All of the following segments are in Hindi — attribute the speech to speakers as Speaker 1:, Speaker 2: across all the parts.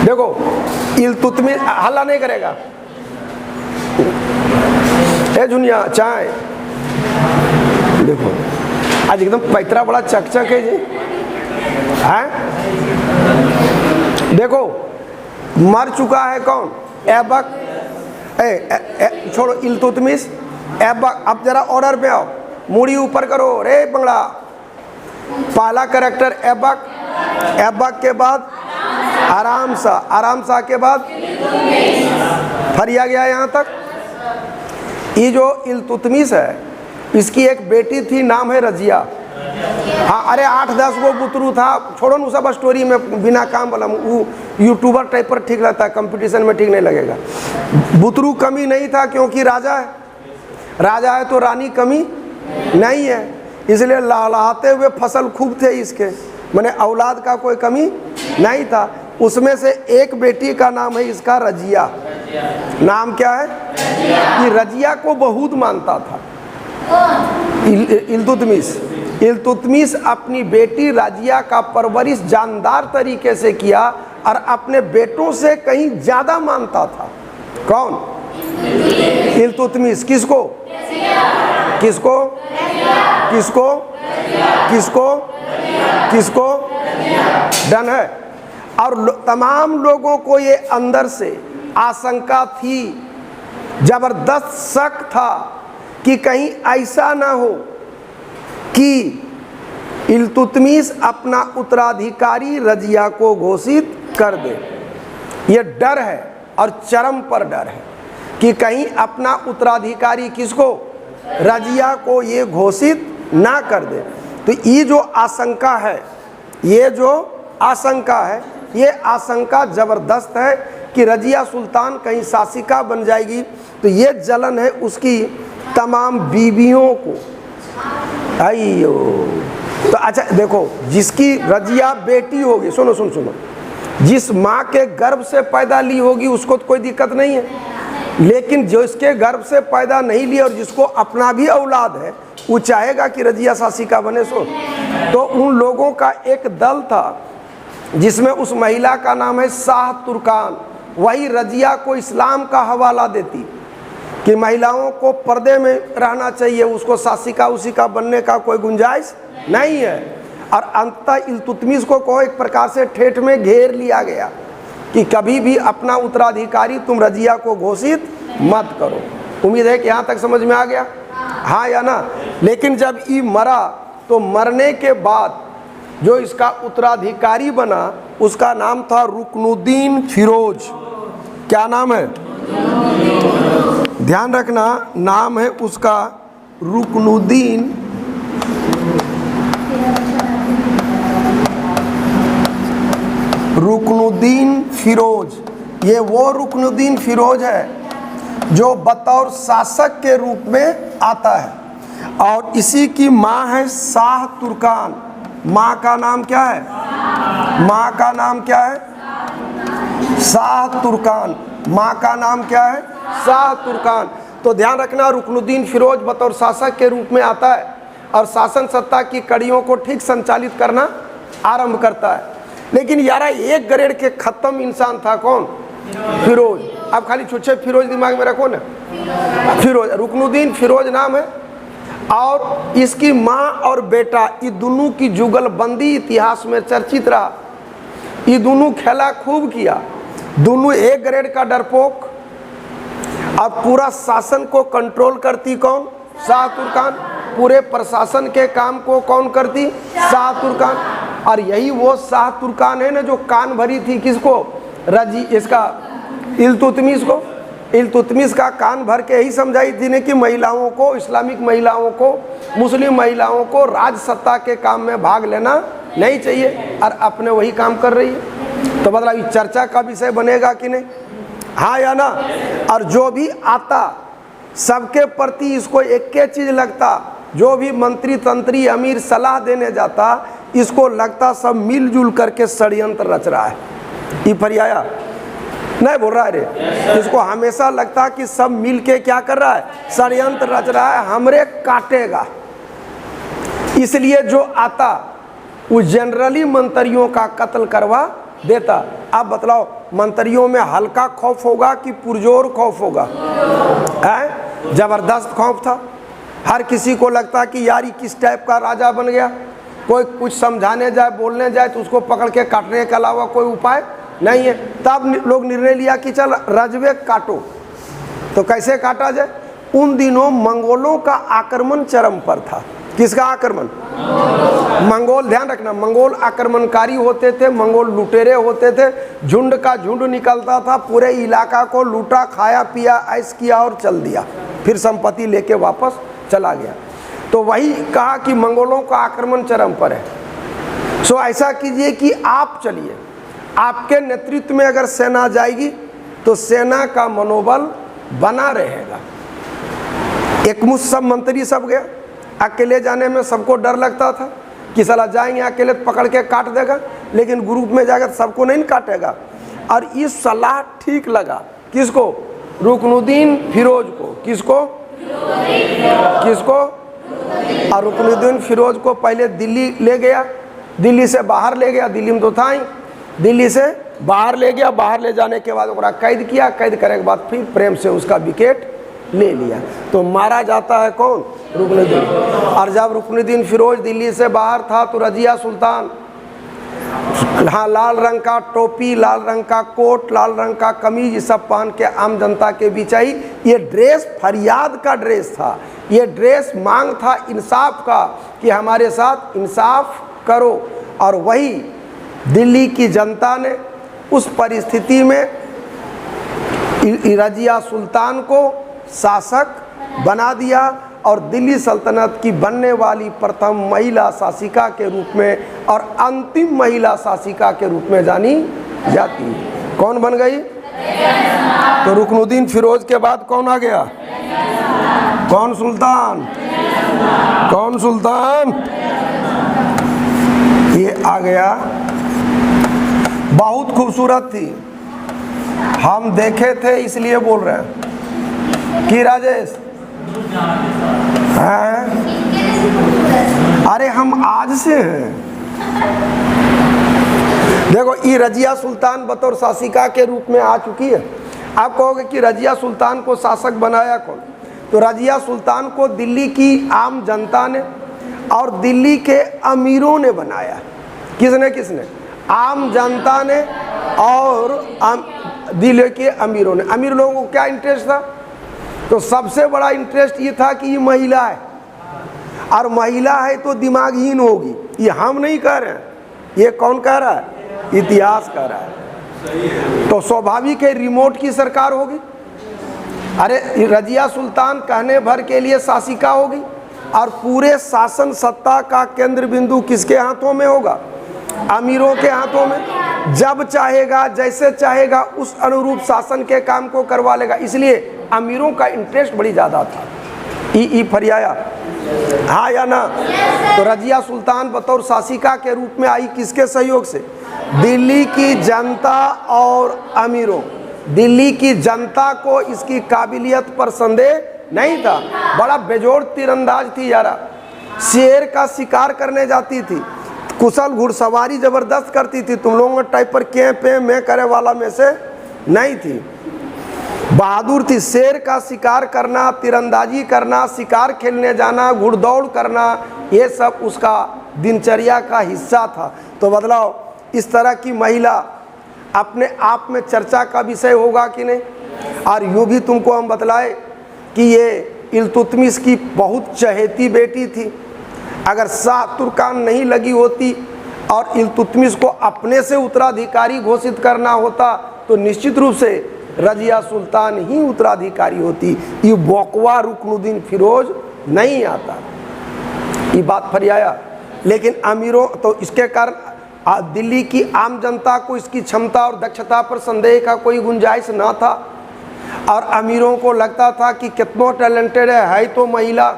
Speaker 1: देखो इल्तुतमिश हल्ला नहीं करेगा। ए जुनिया चाय देखो आज एकदम पैतरा बड़ा चकचक है जी। हैं देखो मर चुका है कौन? ऐबक। छोड़ो इल्तुतमिश, ऐबक। अब जरा ऑर्डर पे आओ, मुड़ी ऊपर करो रे बंगला। पहला कैरेक्टर ऐबक, ऐबक के बाद आराम सा, आराम सा के बाद फरिया गया यहाँ तक। ये जो इल्तुतमिश है इसकी एक बेटी थी, नाम है रजिया। हाँ अरे 8-10 वो बुतरू था, छोड़ो ना सब स्टोरी में बिना काम वाला, वो यूट्यूबर टाइप पर ठीक लगता है, कंपटीशन में ठीक नहीं लगेगा। बुतरू कमी नहीं था क्योंकि राजा है, राजा है तो रानी कमी नहीं है, इसलिए लहलहाते हुए फसल खूब थे इसके, मैंने औलाद का कोई कमी नहीं था। उसमें से एक बेटी का नाम है इसका रजिया। नाम क्या है? ये रजिया को बहुत मानता था इल्तुतमिश। इल्तुतमिश अपनी बेटी रजिया का परवरिश जानदार तरीके से किया और अपने बेटों से कहीं ज्यादा मानता था। कौन? इल्तुतमिश। किसको? किसको? किसको? किसको? किसको? डन है। और तमाम लोगों को ये अंदर से आशंका थी, जबरदस्त शक था कि कहीं ऐसा ना हो कि इल्तुतमिश अपना उत्तराधिकारी रजिया को घोषित कर दे। ये डर है और चरम पर डर है कि कहीं अपना उत्तराधिकारी किसको? रजिया को ये घोषित ना कर दे। तो ये जो आशंका है, ये जो आशंका है, ये आशंका जबरदस्त है कि रजिया सुल्तान कहीं शासिका बन जाएगी। तो ये जलन है उसकी तमाम बीवियों को। अयो तो अच्छा देखो, जिसकी रजिया बेटी होगी, सुनो सुनो सुनो, जिस माँ के गर्भ से पैदा ली होगी उसको तो कोई दिक्कत नहीं है, लेकिन जो इसके गर्भ से पैदा नहीं ली और जिसको अपना भी औलाद है वो चाहेगा कि रजिया शासिका बने। तो उन लोगों का एक दल था जिसमें उस महिला का नाम है शाह तुर्कान। वही रजिया को इस्लाम का हवाला देती कि महिलाओं को पर्दे में रहना चाहिए, उसको शासिका उसिका बनने का कोई गुंजाइश नहीं है। और अंततः इल्तुतमिश को एक प्रकार से ठेठ में घेर लिया गया कि कभी भी अपना उत्तराधिकारी तुम रजिया को घोषित मत करो। उम्मीद है कि यहाँ तक समझ में आ गया, हाँ या ना? लेकिन जब ये मरा तो मरने के बाद जो इसका उत्तराधिकारी बना उसका नाम था रुकनुद्दीन फिरोज। क्या नाम है? ध्यान रखना, नाम है उसका रुकनुद्दीन फिरोज। ये वो रुकनुद्दीन फिरोज है जो बतौर शासक के रूप में आता है और इसी की माँ है शाह तुर्कान। माँ का नाम क्या है? माँ का नाम क्या है? शाह तुर्कान। माँ का नाम क्या है? शाह तुर्कान। तो ध्यान रखना, रुकनुद्दीन फिरोज बतौर शासक के रूप में आता है और शासन सत्ता की कड़ियों को ठीक संचालित करना आरंभ करता है। लेकिन यारा एक ग्रेड के खत्म इंसान था कौन? फिरोज। अब खाली छुच्छे फिरोज दिमाग में रखो ना, फिरोज, रुकनुद्दीन फिरोज नाम है। और इसकी माँ और बेटा ये दोनों की जुगलबंदी इतिहास में चर्चित रहा। ये दोनों खेला खूब किया, दोनों एक ग्रेड का डरपोक। अब पूरा शासन को कंट्रोल करती कौन? शाह तुर्कान। पूरे प्रशासन के काम को कौन करती? शाह तुर्कान। और यही वो शाह तुर्कान है ना जो कान भरी थी किसको? इसका इल्तुतमिश को। इल्तुतमिश का कान भर के यही समझाई थी ने कि महिलाओं को, इस्लामिक महिलाओं को, मुस्लिम महिलाओं को राज सत्ता के काम में भाग लेना नहीं चाहिए, और अपने वही काम कर रही है। तो मतलब चर्चा का विषय बनेगा कि नहीं, हाँ या ना? और जो भी आता सबके प्रति इसको एक चीज लगता, जो भी मंत्री तंत्री अमीर सलाह देने जाता इसको लगता सब मिलजुल करके षड्यंत्र रच रहा है। ये फरियाया नहीं बोल रहा है रे, इसको हमेशा लगता कि सब मिल के क्या कर रहा है? षड्यंत्र रच रहा है, हमरे काटेगा। इसलिए जो आता वो जनरली मंत्रियों का कत्ल करवा देता। अब बतलाओ, मंत्रियों में हल्का खौफ होगा कि पुरजोर खौफ होगा? है, जबरदस्त खौफ था। हर किसी को लगता कि यार ये किस टाइप का राजा बन गया। कोई कुछ समझाने जाए, बोलने जाए तो उसको पकड़ के काटने के अलावा कोई उपाय नहीं है। तब लोग निर्णय लिया कि चल रजवे काटो। तो कैसे काटा जाए? उन दिनों मंगोलों का आक्रमण चरम पर था। किसका आक्रमण? मंगोल। ध्यान रखना, मंगोल आक्रमणकारी होते थे, मंगोल लुटेरे होते थे। झुंड का झुंड निकलता था, पूरे इलाका को लूटा, खाया पिया, ऐश किया और चल दिया, फिर संपत्ति लेके वापस चला गया। तो वही कहा कि मंगोलों का आक्रमण चरम पर है। सो ऐसा कीजिए कि आप चलिए, आपके नेतृत्व में अगर सेना जाएगी तो सेना का मनोबल बना रहेगा। एक मुश्त सब मंत्री सब गए। अकेले जाने में सबको डर लगता था कि साला जाएंगे अकेले पकड़ के काट देगा, लेकिन ग्रुप में जाकर सबको नहीं काटेगा। और ये सलाह ठीक लगा किसको? रुकनुद्दीन फिरोज को। किसको? किसको? और रुकनुद्दीन फिरोज को पहले दिल्ली ले गया, दिल्ली से बाहर ले गया, दिल्ली में तो था ही, दिल्ली से बाहर ले गया। बाहर ले जाने के बाद ओकरा कैद किया, कैद करने के बाद फिर प्रेम से उसका विकेट ले लिया। तो मारा जाता है कौन? रुकनुद्दीन। और जब रुकनुद्दीन फिरोज दिल्ली से बाहर था तो रजिया सुल्तान, हाँ, लाल रंग का टोपी, लाल रंग का कोट, लाल रंग का कमीज, ये सब पहन के आम जनता के बीच आई। ये ड्रेस फरियाद का ड्रेस था, ये ड्रेस मांग था इंसाफ का कि हमारे साथ इंसाफ करो। और वही दिल्ली की जनता ने उस परिस्थिति में रजिया सुल्तान को शासक बना दिया और दिल्ली सल्तनत की बनने वाली प्रथम महिला शासिका के रूप में और अंतिम महिला शासिका के रूप में जानी जाती है। कौन बन गई? तो रुकनुद्दीन फिरोज के बाद कौन आ गया? कौन सुल्तान? कौन सुल्तान? ये आ गया। बहुत खूबसूरत थी, हम देखे थे इसलिए बोल रहे हैं कि राजेश हैं? अरे हम आज से हैं। देखो, ये रजिया सुल्तान बतौर शासिका के रूप में आ चुकी है। आप कहोगे कि रजिया सुल्तान को शासक बनाया कौन? तो रजिया सुल्तान को दिल्ली की आम जनता ने और दिल्ली के अमीरों ने बनाया। किसने किसने? आम जनता ने और दिल्ली के अमीरों ने। अमीर लोगों को क्या इंटरेस्ट था? तो सबसे बड़ा इंटरेस्ट ये था कि ये महिला है, और महिला है तो दिमागहीन होगी। ये हम नहीं कह रहे हैं, ये कौन कह रहा है? इतिहास कह रहा है। तो स्वाभाविक है रिमोट की सरकार होगी। अरे रजिया सुल्तान कहने भर के लिए शासिका होगी और पूरे शासन सत्ता का केंद्र बिंदु किसके हाथों में होगा? अमीरों के हाथों में। जब चाहेगा, जैसे चाहेगा, उस अनुरूप शासन के काम को करवा लेगा। इसलिए अमीरों का इंटरेस्ट बड़ी ज़्यादा था। ई फरियाया, हाँ या ना? तो रजिया सुल्तान बतौर शासिका के रूप में आई किसके सहयोग से? दिल्ली की जनता और अमीरों। दिल्ली की जनता को इसकी काबिलियत पर संदेह नहीं था। बड़ा बेजोड़ तीरंदाज थी यारा, शेर का शिकार करने जाती थी, कुशल घुड़सवारी जबरदस्त करती थी। तुम लोगों के टाइप पर के पे मैं करे वाला में से नहीं थी। बहादुर थी। शेर का शिकार करना, तीरंदाजी करना, शिकार खेलने जाना, घुड़दौड़ करना, ये सब उसका दिनचर्या का हिस्सा था। तो बदलाव, इस तरह की महिला अपने आप में चर्चा का विषय होगा कि नहीं? और यूँ भी तुमको हम बतलाए कि ये इल्तुतमिश की बहुत चहेती बेटी थी। अगर शाह तुर्कान नहीं लगी होती और इल्तुतमिश को अपने से उत्तराधिकारी घोषित करना होता तो निश्चित रूप से रजिया सुल्तान ही उत्तराधिकारी होती। ये बकवा रुकनुद्दीन फिरोज नहीं आता। ये बात फरियाया। लेकिन अमीरों, तो इसके कारण दिल्ली की आम जनता को इसकी क्षमता और दक्षता पर संदेह का कोई गुंजाइश ना था। और अमीरों को लगता था कि कितना टैलेंटेड है तो महिला,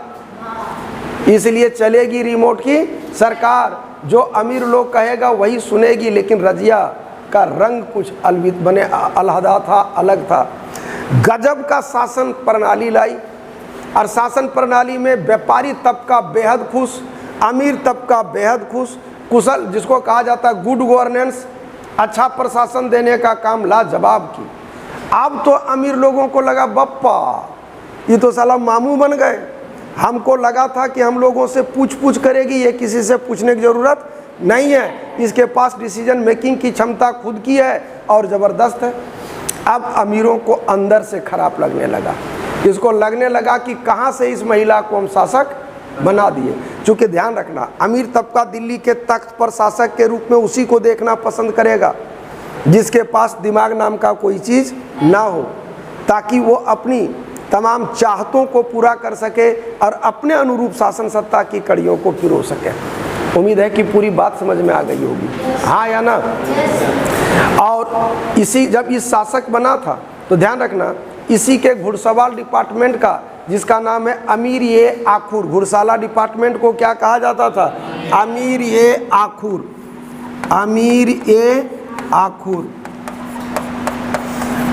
Speaker 1: इसलिए चलेगी रिमोट की सरकार। जो अमीर लोग कहेगा वही सुनेगी। लेकिन रजिया का रंग कुछ अलहदा था, अलग था। गजब का शासन प्रणाली लाई। और शासन प्रणाली में व्यापारी तबका बेहद खुश, अमीर तबका बेहद खुश, कुशल, जिसको कहा जाता है गुड गवर्नेंस, अच्छा प्रशासन देने का काम लाजवाब की। अब तो अमीर लोगों को लगा बप्पा ये तो साला मामू बन गए, हमको लगा था कि हम लोगों से पूछ पूछ करेगी, ये किसी से पूछने की ज़रूरत नहीं है, इसके पास डिसीजन मेकिंग की क्षमता खुद की है और ज़बरदस्त है। अब अमीरों को अंदर से खराब लगने लगा, इसको लगने लगा कि कहाँ से इस महिला को हम शासक बना दिए। चूँकि ध्यान रखना, अमीर तबका दिल्ली के तख्त पर शासक के रूप में उसी को देखना पसंद करेगा जिसके पास दिमाग नाम का कोई चीज़ ना हो, ताकि वो अपनी तमाम चाहतों को पूरा कर सके और अपने अनुरूप शासन सत्ता की कड़ियों को पिरो सके। उम्मीद है कि पूरी बात समझ में आ गई होगी, हाँ या ना। और इसी जब इस शासक बना था तो ध्यान रखना, इसी के घुड़सवार डिपार्टमेंट का जिसका नाम है अमीर ए आखुर, घुड़साला डिपार्टमेंट को क्या कहा जाता था? अमीर ए आखुर, अमीर ए आखुर।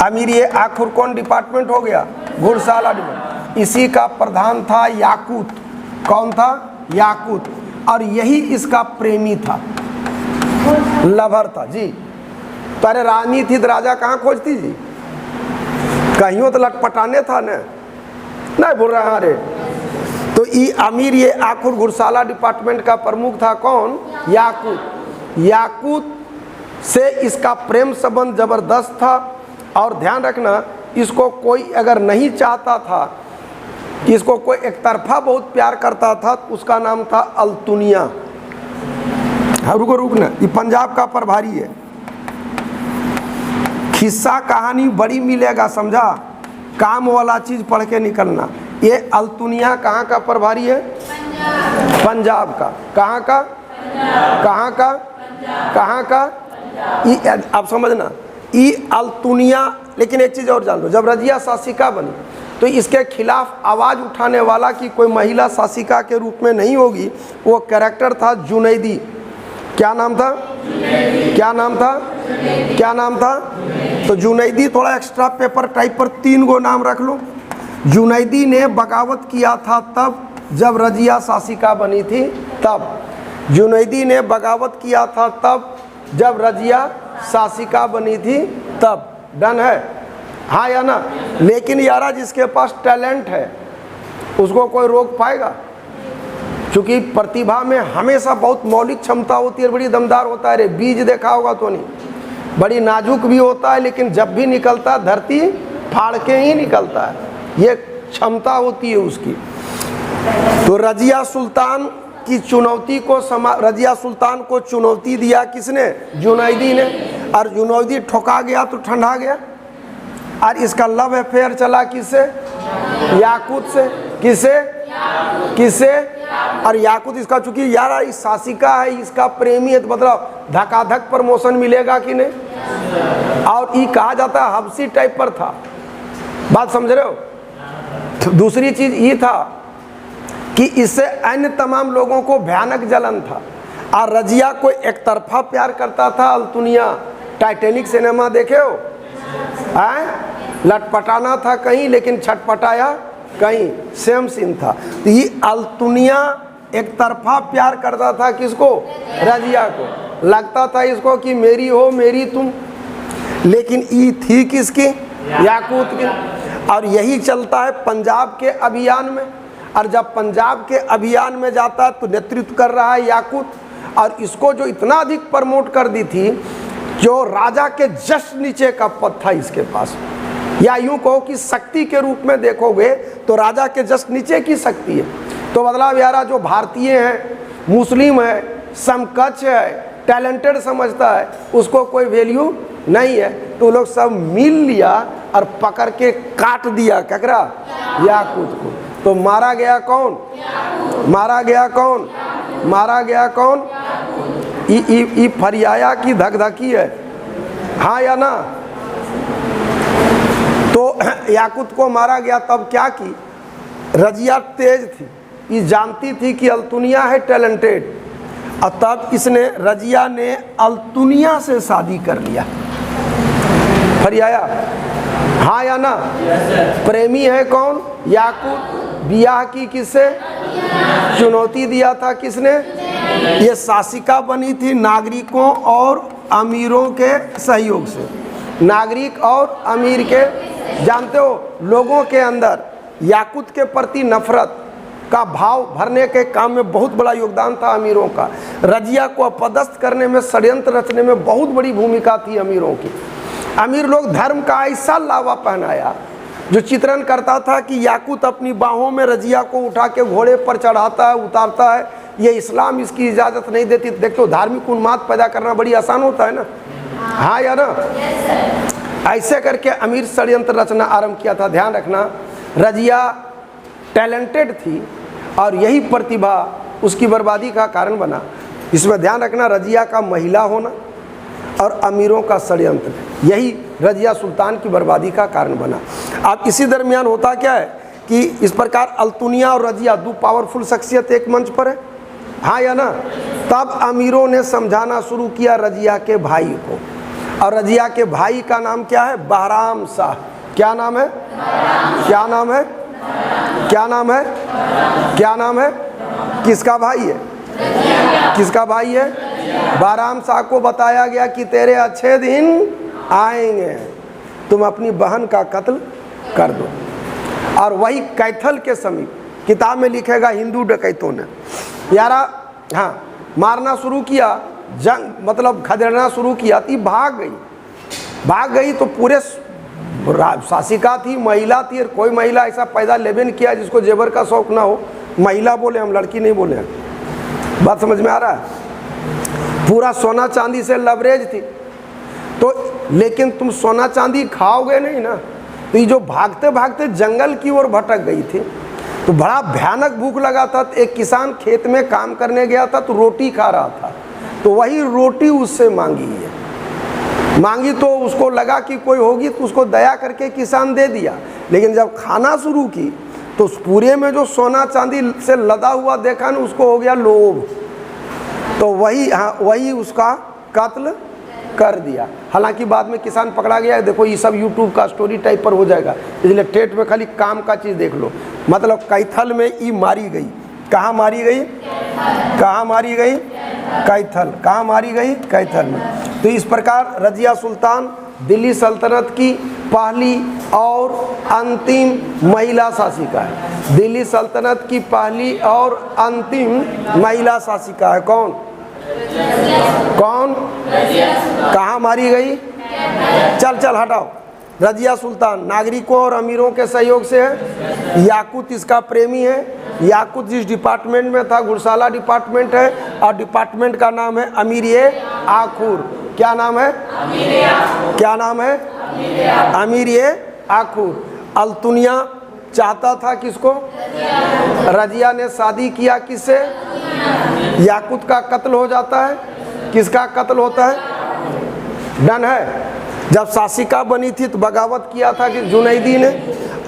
Speaker 1: अमीर ए आखुर कौन डिपार्टमेंट हो गया? घुड़साला डिपार्टमेंट। इसी का प्रधान था याकूत। कौन था? याकूत। और यही इसका प्रेमी था, लवर था जी। पर रानी थी तो राजा कहाँ खोजती जी? कहीं तो लटपटाने था न, नहीं बोल रहा रे। तो ये अमीर ये आखुर घुड़साला डिपार्टमेंट का प्रमुख था कौन? याकूत। याकूत से इसका प्रेम संबंध जबरदस्त था। और ध्यान रखना, इसको कोई अगर नहीं चाहता था, इसको कोई एक तरफा बहुत प्यार करता था, उसका नाम था अल्तुनिया। हाँ रुकना, ये पंजाब का प्रभारी है। खिस्सा कहानी बड़ी मिलेगा, समझा? काम वाला चीज पढ़ के निकलना। ये अल्तुनिया कहाँ का प्रभारी है? पंजाब का। कहाँ का? कहाँ का? कहाँ का? आप समझना, ये अल्तुनिया। लेकिन एक चीज और जान लो, जब रजिया शासिका बनी तो इसके खिलाफ आवाज उठाने वाला कि कोई महिला शासिका के रूप में नहीं होगी, वो कैरेक्टर था जुनैदी। क्या नाम था? क्या नाम था? क्या नाम था? तो जुनैदी, थोड़ा एक्स्ट्रा पेपर टाइप पर 3 गो नाम रख लो। जुनैदी ने बगावत किया था तब जब रजिया शासिका बनी थी, तब जुनैदी ने बगावत किया था तब जब रजिया शासिका बनी थी, तब। डन है, हाँ या ना? लेकिन यारा जिसके पास टैलेंट है उसको कोई रोक पाएगा? क्योंकि प्रतिभा में हमेशा बहुत मौलिक क्षमता होती है, बड़ी दमदार होता है रे। बीज देखा होगा तो नहीं, बड़ी नाजुक भी होता है, लेकिन जब भी निकलता है धरती फाड़ के ही निकलता है, ये क्षमता होती है उसकी। तो रजिया सुल्तान की चुनौती को रजिया सुल्तान को चुनौती दिया किसने? जुनैदी ने। और जुनैदी ठोका गया तो ठंडा गया। और इसका लव अफेयर चला किससे? याकूत से। किसे? किसे? और याकूत इसका, चूंकि यार इस शासिका है, इसका प्रेमी है, तो मतलब धकाधक प्रमोशन मिलेगा कि नहीं? और ये कहा जाता है हबसी टाइप पर था। बात समझ रहे हो? तो दूसरी चीज ये था कि इससे अन्य तमाम लोगों को भयानक जलन था। और रजिया को एक तरफा प्यार करता था अल्तुनिया। टाइटैनिक सिनेमा देखे हो? लटपटाना था कहीं, लेकिन छटपटाया कहीं, सेम सीन था। तो ये अल्तुनिया एक तरफा प्यार करता था किसको? रजिया को। लगता था इसको कि मेरी हो मेरी तुम, लेकिन ये थी किसकी? याकूत की। और यही चलता है पंजाब के अभियान में। और जब पंजाब के अभियान में जाता है तो नेतृत्व कर रहा है याकूत। और इसको जो इतना अधिक प्रमोट कर दी थी, जो राजा के जस्ट नीचे का पद था इसके पास, या यूं कहो कि शक्ति के रूप में देखोगे तो राजा के जस्ट नीचे की शक्ति है। तो मतलब यारा जो भारतीय है, मुस्लिम है, समकक्ष है, टैलेंटेड समझता है, उसको कोई वैल्यू नहीं है। तो लोग सब मिल लिया और पकड़ के काट दिया ककरा? याकूत को। तो मारा गया कौन? मारा गया कौन? मारा गया कौन? ई फरियाया की धकधकी है, हाँ या ना? तो याकूत को मारा गया। तब क्या की? रजिया तेज थी, ये जानती थी कि अल्तुनिया है टैलेंटेड, और तब इसने, रजिया ने अल्तुनिया से शादी कर लिया। फरियाया, हाँ या ना? प्रेमी है कौन? याकूत। बियाह की किससे? चुनौती दिया था किसने? ये शासिका बनी थी नागरिकों और अमीरों के सहयोग से। नागरिक और अमीर के, जानते हो लोगों के अंदर याकूत के प्रति नफरत का भाव भरने के काम में बहुत बड़ा योगदान था अमीरों का। रजिया को अपदस्थ करने में, षड्यंत्र रचने में बहुत बड़ी भूमिका थी अमीरों की। अमीर लोग धर्म का ऐसा लावा पहनाया जो चित्रण करता था कि याकूत अपनी बाहों में रजिया को उठा के घोड़े पर चढ़ाता है, उतारता है, ये इस्लाम इसकी इजाज़त नहीं देती। देखो धार्मिक उन्माद पैदा करना बड़ी आसान होता है ना, हाँ या ना? ऐसे करके अमीर षड्यंत्र रचना आरंभ किया था। ध्यान रखना, रजिया टैलेंटेड थी और यही प्रतिभा उसकी बर्बादी का कारण बना। इसमें ध्यान रखना, रजिया का महिला होना और अमीरों का षड्यंत्र, यही रजिया सुल्तान की बर्बादी का कारण बना। अब इसी दरमियान होता क्या है कि इस प्रकार अल्तुनिया और रजिया दो पावरफुल शख्सियत एक मंच पर है, हाँ या ना? तब अमीरों ने समझाना शुरू किया रजिया के भाई को, और रजिया के भाई का नाम क्या है? बहराम शाह। क्या नाम है? क्या नाम है? क्या नाम है? क्या नाम है? किसका भाई है? किसका भाई है? बहराम शाह को बताया गया कि तेरे अच्छे दिन आएंगे, तुम अपनी बहन का कत्ल कर दो। और वही कैथल के समीप किताब में लिखेगा हिंदू डकैतों ने यारा, हाँ, मारना शुरू किया, जंग मतलब खदेड़ना शुरू किया, तो भाग गई तो पूरे शासिका थी, महिला थी, और कोई महिला ऐसा पैदा लेबे नहीं किया जिसको जेवर का शौक ना हो। महिला बोले हम, लड़की नहीं बोले, बात समझ में आ रहा है? पूरा सोना चांदी से लवरेज थी। तो लेकिन तुम सोना चांदी खाओगे नहीं ना, तो ये जो भागते भागते जंगल की ओर भटक गई थी, तो बड़ा भयानक भूख लगा था। तो एक किसान खेत में काम करने गया था, तो रोटी खा रहा था, तो वही रोटी उससे मांगी तो उसको लगा कि कोई होगी, तो उसको दया करके किसान दे दिया। लेकिन जब खाना शुरू की तो उस पूरे में जो सोना चांदी से लदा हुआ देखा ना, उसको हो गया लोभ, तो वही उसका कत्ल कर दिया। हालांकि बाद में किसान पकड़ा गया। देखो ये सब यूट्यूब का स्टोरी टाइप पर हो जाएगा, इसलिए टेट में खाली काम का चीज़ देख लो। मतलब कैथल में ई मारी गई। कहाँ मारी गई? कहाँ मारी गई? कैथल। कहाँ मारी गई? कैथल में। तो इस प्रकार रजिया सुल्तान दिल्ली सल्तनत की पहली और अंतिम महिला शासिका है। दिल्ली सल्तनत की पहली और अंतिम महिला शासिका है। कौन? कहाँ मारी गई? चल हटाओ। रजिया सुल्तान नागरिकों और अमीरों के सहयोग से है। याकूत इसका प्रेमी है। याकूत जिस डिपार्टमेंट में था, घुड़साला डिपार्टमेंट है, और डिपार्टमेंट का नाम है अमीर-ए-आखुर। क्या नाम है? क्या नाम है? अमीर-ए-आखुर। अल्तुनिया चाहता था किसको? रजिया ने शादी किया किससे? याकूत का कत्ल हो जाता है। किसका कत्ल होता है? डन है। जब शासिका बनी थी तो बगावत किया था कि जुनैदी ने,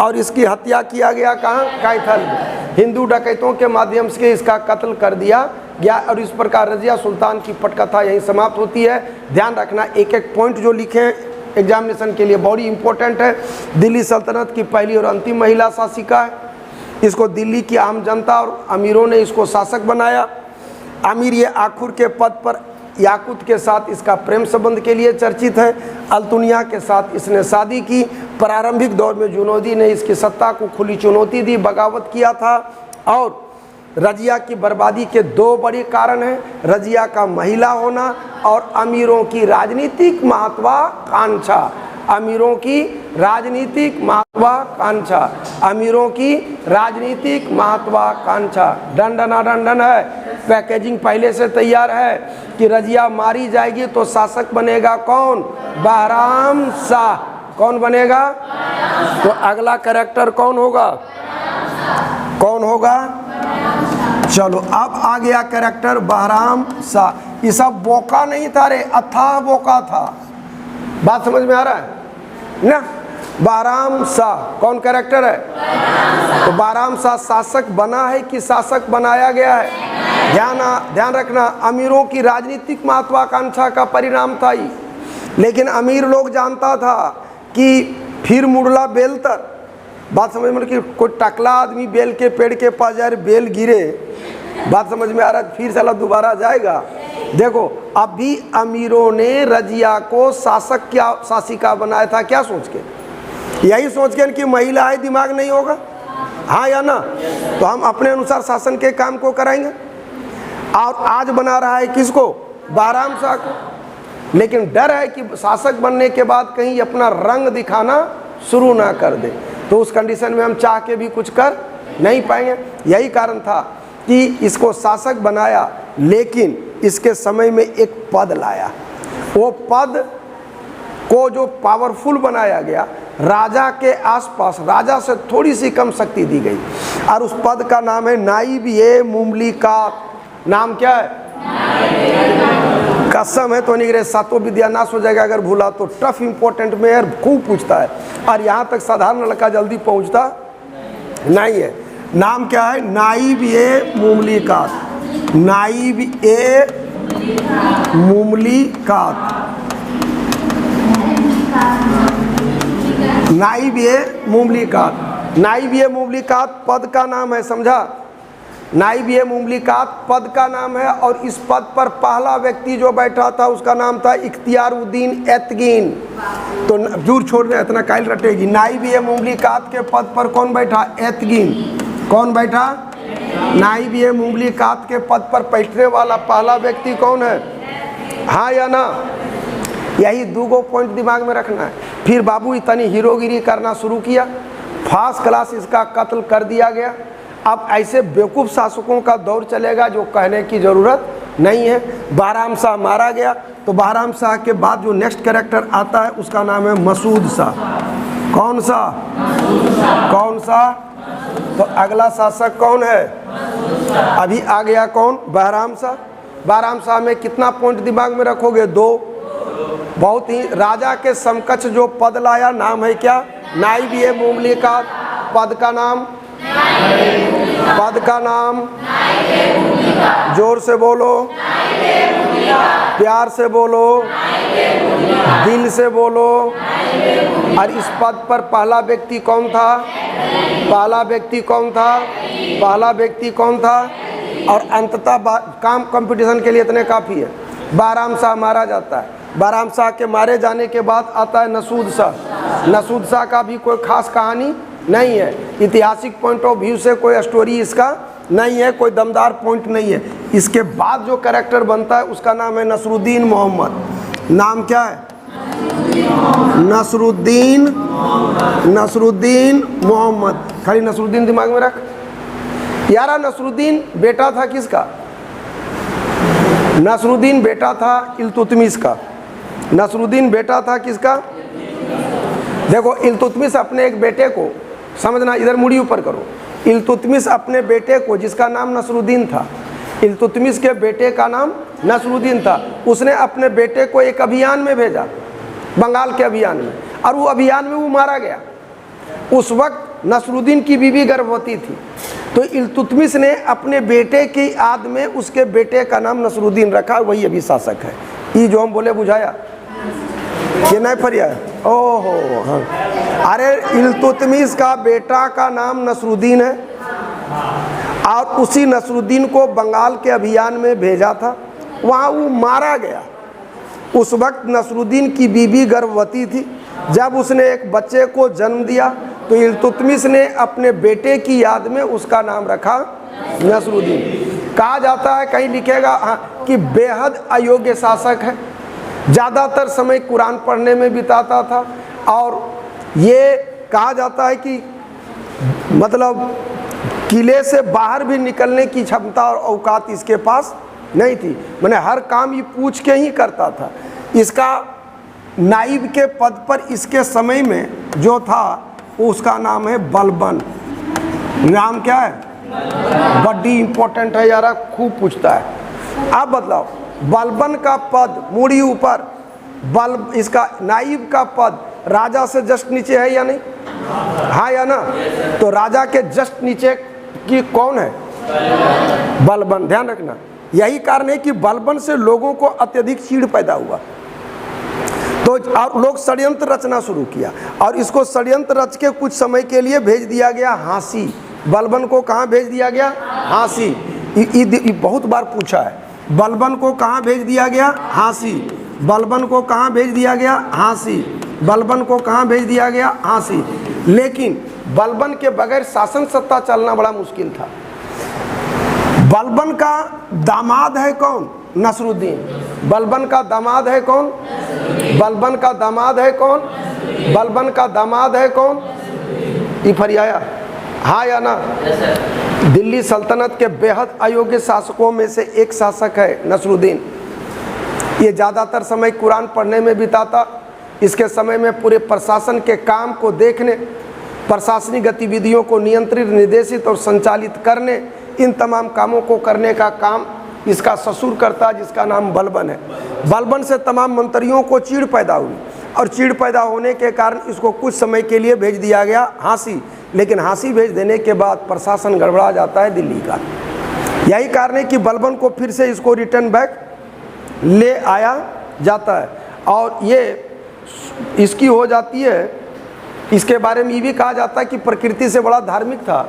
Speaker 1: और इसकी हत्या किया गया कहाँ? कैथल में। हिंदू डकैतों के माध्यम से इसका कत्ल कर दिया गया। और इस प्रकार रजिया सुल्तान की पटकथा यहीं समाप्त होती है। ध्यान रखना, एक एक पॉइंट जो लिखे हैं एग्जामिनेशन के लिए बहुत इंपॉर्टेंट है। दिल्ली सल्तनत की पहली और अंतिम महिला शासिका है। इसको दिल्ली की आम जनता और अमीरों ने इसको शासक बनाया। अमीर-ए-आखुर के पद पर याकूत के साथ इसका प्रेम संबंध के लिए चर्चित है। अल्तुनिया के साथ इसने शादी की। प्रारंभिक दौर में जुनैदी ने इसकी सत्ता को खुली चुनौती दी, बगावत किया था। और रजिया की बर्बादी के दो बड़े कारण हैं: रजिया का महिला होना और अमीरों की राजनीतिक महत्वाकांक्षा। अमीरों की राजनीतिक महत्वाकांक्षा। अमीरों की राजनीतिक महत्वाकांक्षा। डन है। पैकेजिंग पहले से तैयार है कि रजिया मारी जाएगी तो शासक बनेगा कौन? बहराम शाह। कौन बनेगा? तो अगला कैरेक्टर कौन होगा? कौन होगा? चलो अब आ गया कैरेक्टर बहराम शाह। ये सब बोका नहीं था रे, अथाह बोका था। बात समझ में आ रहा है ना? बहराम शाह कौन कैरेक्टर है? तो बहराम शाह शासक बना है कि शासक बनाया गया है? ध्यान रखना, अमीरों की राजनीतिक महत्वाकांक्षा का परिणाम था ही। लेकिन अमीर लोग जानता था कि फिर मुड़ला बेलतर। बात समझ में, कि कोई टकला आदमी बेल के पेड़ के पास जाए, बेल गिरे, बात समझ में आ रहा है, फिर साला दोबारा जाएगा। देखो, अभी अमीरों ने रजिया को शासक क्या शासिका बनाया था, क्या सोच के? यही सोच के कि महिला है, दिमाग नहीं होगा, हाँ या ना? तो हम अपने अनुसार शासन के काम को कराएंगे। और आज बना रहा है किसको? बहराम शाह को। लेकिन डर है कि शासक बनने के बाद कहीं अपना रंग दिखाना शुरू ना कर दे, तो उस कंडीशन में हम चाह के भी कुछ कर नहीं पाएंगे। यही कारण था कि इसको शासक बनाया, लेकिन इसके समय में एक पद लाया। वो पद को जो पावरफुल बनाया गया, राजा के आसपास राजा से थोड़ी सी कम शक्ति दी गई, और उस पद का नाम है नाइब-ए-मुमलिकात। नाम क्या है? कसम है तो नहीं रे, सातों विद्या नाश हो जाएगा अगर भूला तो। टफ इंपॉर्टेंट में यार खूब पूछता है, और यहाँ तक साधारण लड़का जल्दी पहुँचता नहीं है। नाम क्या है? नाइब-ए-मुमलिकात। नाइब-ए-मुमलिकात। नाइब-ए-मुमलिकात। नाइब-ए-मुमलिकात पद का नाम है, समझा? नाइब-ए-मुमलिकात पद का नाम है, और इस पद पर पहला व्यक्ति जो बैठा था उसका नाम था इख्तियारुद्दीन एतगीन। तो दूर छोड़ दे, इतना कायल रटेगी। नाइब-ए-मुमलिकात के पद पर कौन बैठा? एतगीन। कौन बैठा? नाइब-ए-मुमलिकात के पद पर बैठने वाला पहला व्यक्ति कौन है, हाँ या ना? यही दो पॉइंट दिमाग में रखना है। फिर बाबू इतनी हीरोगिरी करना शुरू किया, फर्स्ट क्लास इसका कत्ल कर दिया गया। अब ऐसे बेवकूफ़ शासकों का दौर चलेगा जो कहने की ज़रूरत नहीं है। बहराम शाह मारा गया, तो बहराम शाह के बाद जो नेक्स्ट कैरेक्टर आता है उसका नाम है मसूद शाह। कौन सा? कौन सा? तो अगला शासक कौन है? अभी आ गया कौन? बहराम शाह। बहराम शाह में कितना पॉइंट दिमाग में रखोगे? 2। बहुत ही राजा के समकक्ष जो पद लाया, नाम है क्या? नाइब-ए-मुमलिकात। पद का नाम? पद का नाम? जोर से बोलो, प्यार से बोलो, दिल से बोलो। और इस पद पर पहला व्यक्ति कौन था? पहला व्यक्ति कौन था? पहला व्यक्ति कौन था? और अंततः काम कंपटीशन के लिए इतने काफ़ी है। बहराम शाह मारा जाता है। बहराम शाह के मारे जाने के बाद आता है नसूद शाह। नसूद शाह का भी कोई खास कहानी नहीं है, ऐतिहासिक पॉइंट ऑफ व्यू से कोई स्टोरी इसका नहीं है, कोई दमदार पॉइंट नहीं है। इसके बाद जो कैरेक्टर बनता है उसका नाम है नसरुद्दीन मोहम्मद। नाम क्या है? नसरुद्दीन। नसरुद्दीन मोहम्मद। खाली नसरुद्दीन दिमाग में रख यारा। नसरुद्दीन बेटा था किसका? नसरुद्दीन बेटा था इल्तुतमिश का। नसरुद्दीन बेटा था किसका? देखो, इल्तुतमिश अपने एक बेटे को, समझना, इधर मुड़ी ऊपर करो। इल्तुतमिश अपने बेटे को, जिसका नाम नसरुद्दीन था, इल्तुतमिश के बेटे का नाम नसरुद्दीन था, उसने अपने बेटे को एक अभियान में भेजा, बंगाल के अभियान में, और वो अभियान में वो मारा गया। उस वक्त नसरुद्दीन की बीवी गर्भवती थी, तो इल्तुतमिश ने अपने बेटे की याद में उसके बेटे का नाम नसरुद्दीन रखा, वही अभी शासक है। ये जो हम बोले बुझाया ये नहीं फरिया? ओहो हाँ। अरे इल्तुतमिश का बेटा का नाम नसरुद्दीन है, और उसी नसरुद्दीन को बंगाल के अभियान में भेजा था, वहाँ वो मारा गया। उस वक्त नसरुद्दीन की बीवी गर्भवती थी। जब उसने एक बच्चे को जन्म दिया तो इल्तुतमिश ने अपने बेटे की याद में उसका नाम रखा नसरुद्दीन। कहा जाता है, कहीं लिखेगा हाँ, कि बेहद अयोग्य शासक है, ज़्यादातर समय कुरान पढ़ने में बिताता था, और ये कहा जाता है कि मतलब किले से बाहर भी निकलने की क्षमता और औकात इसके पास नहीं थी। मैंने हर काम ये पूछ के ही करता था। इसका नाइब के पद पर इसके समय में जो था उसका नाम है बलबन। नाम क्या है? बड़ी इंपॉर्टेंट है यार, खूब पूछता है। अब बतलाओ, बलबन का पद मुड़ी ऊपर, बल इसका नाइब का पद राजा से जस्ट नीचे है या नहीं? हाँ या ना? तो राजा के जस्ट नीचे की कौन है? बलबन। ध्यान रखना, यही कारण है कि बलबन से लोगों को अत्यधिक चीड़ पैदा हुआ, तो और लोग षड्यंत्र रचना शुरू किया, और इसको षड्यंत्र रच के कुछ समय के लिए भेज दिया गया हाँसी। बलबन को कहाँ भेज दिया गया? हाँसी। ये बहुत बार पूछा है बलबन को कहाँ भेज दिया गया? हाँसी। बलबन को कहाँ भेज दिया गया? हाँसी। बलबन को कहाँ भेज दिया गया? हाँसी। लेकिन बलबन के बगैर शासन सत्ता चलना बड़ा मुश्किल था। बलबन का दामाद है कौन? नसरुद्दीन। बलबन का दामाद है कौन? बलबन का दामाद है कौन? बलबन का दामाद है कौन? ये फरियाया, हाँ या ना? दिल्ली सल्तनत के बेहद अयोग्य शासकों में से एक शासक है नसरुद्दीन। ये ज़्यादातर समय कुरान पढ़ने में बिताता। इसके समय में पूरे प्रशासन के काम को देखने, प्रशासनिक गतिविधियों को नियंत्रित, निर्देशित और संचालित करने, इन तमाम कामों को करने का काम इसका ससुर करता, जिसका नाम बलबन है। बलबन से तमाम मंत्रियों को चीड़ पैदा हुई और चीड़ पैदा होने के कारण इसको कुछ समय के लिए भेज दिया गया हाँसी। लेकिन हाँसी भेज देने के बाद प्रशासन गड़बड़ा जाता है दिल्ली का। यही कारण है कि बलबन को फिर से इसको रिटर्न बैक ले आया जाता है और ये इसकी हो जाती है। इसके बारे में ये भी कहा जाता है कि प्रकृति से बड़ा धार्मिक था।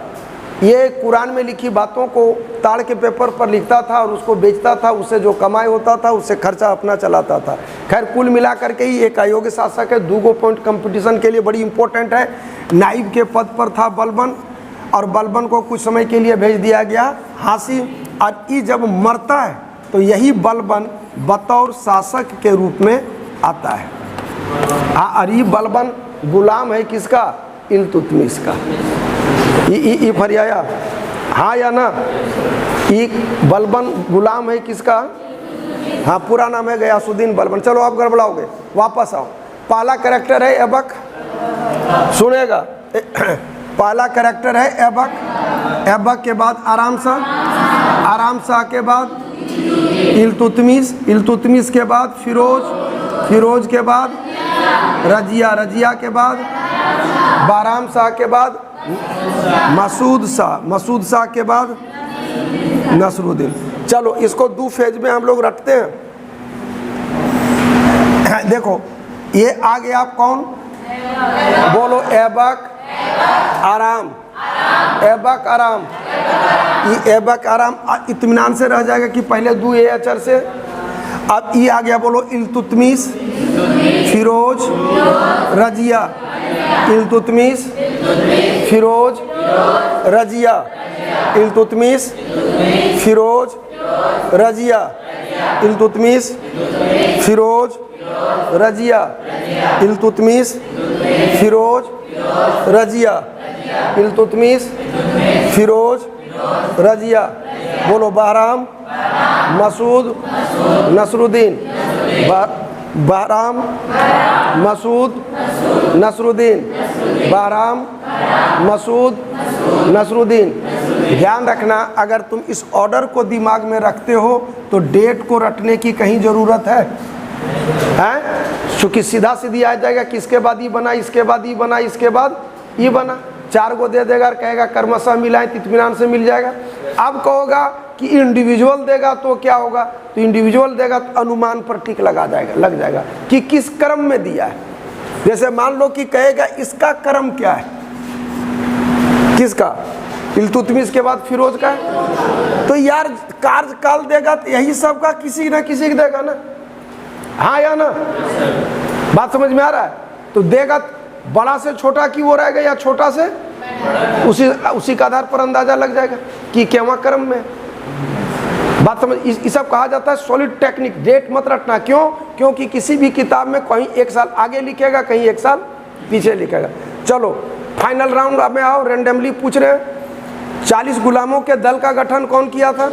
Speaker 1: ये कुरान में लिखी बातों को ताड़ के पेपर पर लिखता था और उसको बेचता था। उससे जो कमाई होता था उससे खर्चा अपना चलाता था। खैर कुल मिलाकर के ही एक अयोग्य शासक है। 2 पॉइंट कंपटीशन के लिए बड़ी इंपॉर्टेंट है। नाइब के पद पर था बलबन और बलबन को कुछ समय के लिए भेज दिया गया हाँसी। और ये जब मरता है तो यही बलबन बतौर शासक के रूप में आता है। हाँ, और ये बलबन गुलाम है किसका? इल्तुतमिश का। ये फरियाया, हाँ या ना? ये बलबन गुलाम है किसका? हाँ, पूरा नाम है गयासुद्दीन बलबन। चलो आप गड़बड़ाओगे, वापस आओ। पहला कैरेक्टर है ऐबक, सुनेगा। पहला कैरेक्टर है ऐबक। ऐबक के बाद आराम शाह, आराम शाह के बाद इल्तुतमिश, इल्तुतमिश के बाद फिरोज, फिरोज के बाद रजिया, रजिया के बाद बाराम शाह के बाद मसूद शाह, मसूद शाह के बाद नसरुद्दीन। चलो इसको 2 फेज में हम लोग रखते हैं। देखो ये आ गया आप कौन? बोलो ऐबक, आराम, ऐबक आराम। ये ऐबक आराम इत्मीनान से रह जाएगा कि पहले 2 अक्षर से। अब ये आ गया, बोलो इल्तुतमिश, फिरोज, रजिया। इल्तुतमिश, फिरोज, रजिया। इल्तुतमिश, फिरोज, रजिया। इल्तुतमिश, फिरोज, रजिया। इल्तुतमिश, फिरोज, रजिया। इल्तुतमिश, फिरोज, रजिया। बोलो बहराम, मसूद, नसरुद्दीन। बहराम, मसूद, नसरुद्दीन। बहराम, मसूद, नसरुद्दीन। ध्यान रखना, अगर तुम इस ऑर्डर को दिमाग में रखते हो तो डेट को रटने की कहीं ज़रूरत है? क्योंकि सीधा सीधी आ जाएगा, किसके बाद ये बना, इसके बाद ये बना, इसके बाद ये बना। 4 को दे देगा और कहेगा कर्मशः मिलाएं, इत्मीनान से मिल जाएगा। अब कहोगा कि इंडिविजुअल देगा तो क्या होगा? तो इंडिविजुअल देगा तो अनुमान पर टिक लग जाएगा कि किस क्रम में दिया है। जैसे मान लो कि कहेगा इसका क्रम क्या है, किसका? इल्तुतमिश के बाद फिरोज का है, तो यार कार्यकाल देगा तो यही सब का किसी न किसी का देगा ना, हाँ या ना? बात समझ में आ रहा है? तो देगा बड़ा से छोटा की ओर आएगा या छोटा से, उसी का आधार पर अंदाजा लग जाएगा कि क्या क्रम में। बात समझ, इस सब कहा जाता है सॉलिड टेक्निक। डेट मत रटना, क्यों? क्योंकि किसी भी किताब में कहीं 1 साल आगे लिखेगा, कहीं 1 साल पीछे लिखेगा। चलो फाइनल राउंड में आओ, रेंडमली पूछ रहे हैं। 40 गुलामों के दल का गठन कौन किया था?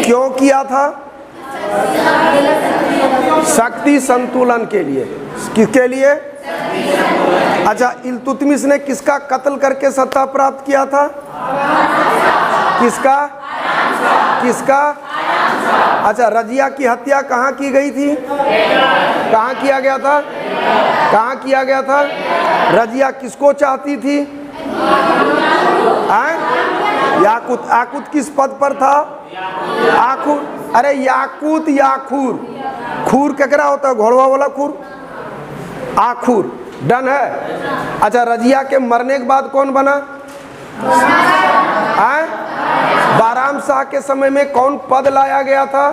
Speaker 1: क्यों किया था? शक्ति संतुलन के लिए। किसके लिए? अच्छा, इल्तुतमिश ने किसका कत्ल करके सत्ता प्राप्त किया था? किसका? किसका? अच्छा, रजिया की हत्या कहाँ की गई थी? कहाँ किया गया था? कहाँ किया गया था? रजिया किसको चाहती थी? याकूत। याकूत किस पद पर था? आखुर। अरे याकूत, याखूर। खूर केकरा होता है? घोड़वा वाला खूर, आखुर। डन है। अच्छा, रजिया के मरने के बाद कौन बना? बाराम शाह के समय में कौन पद लाया गया था?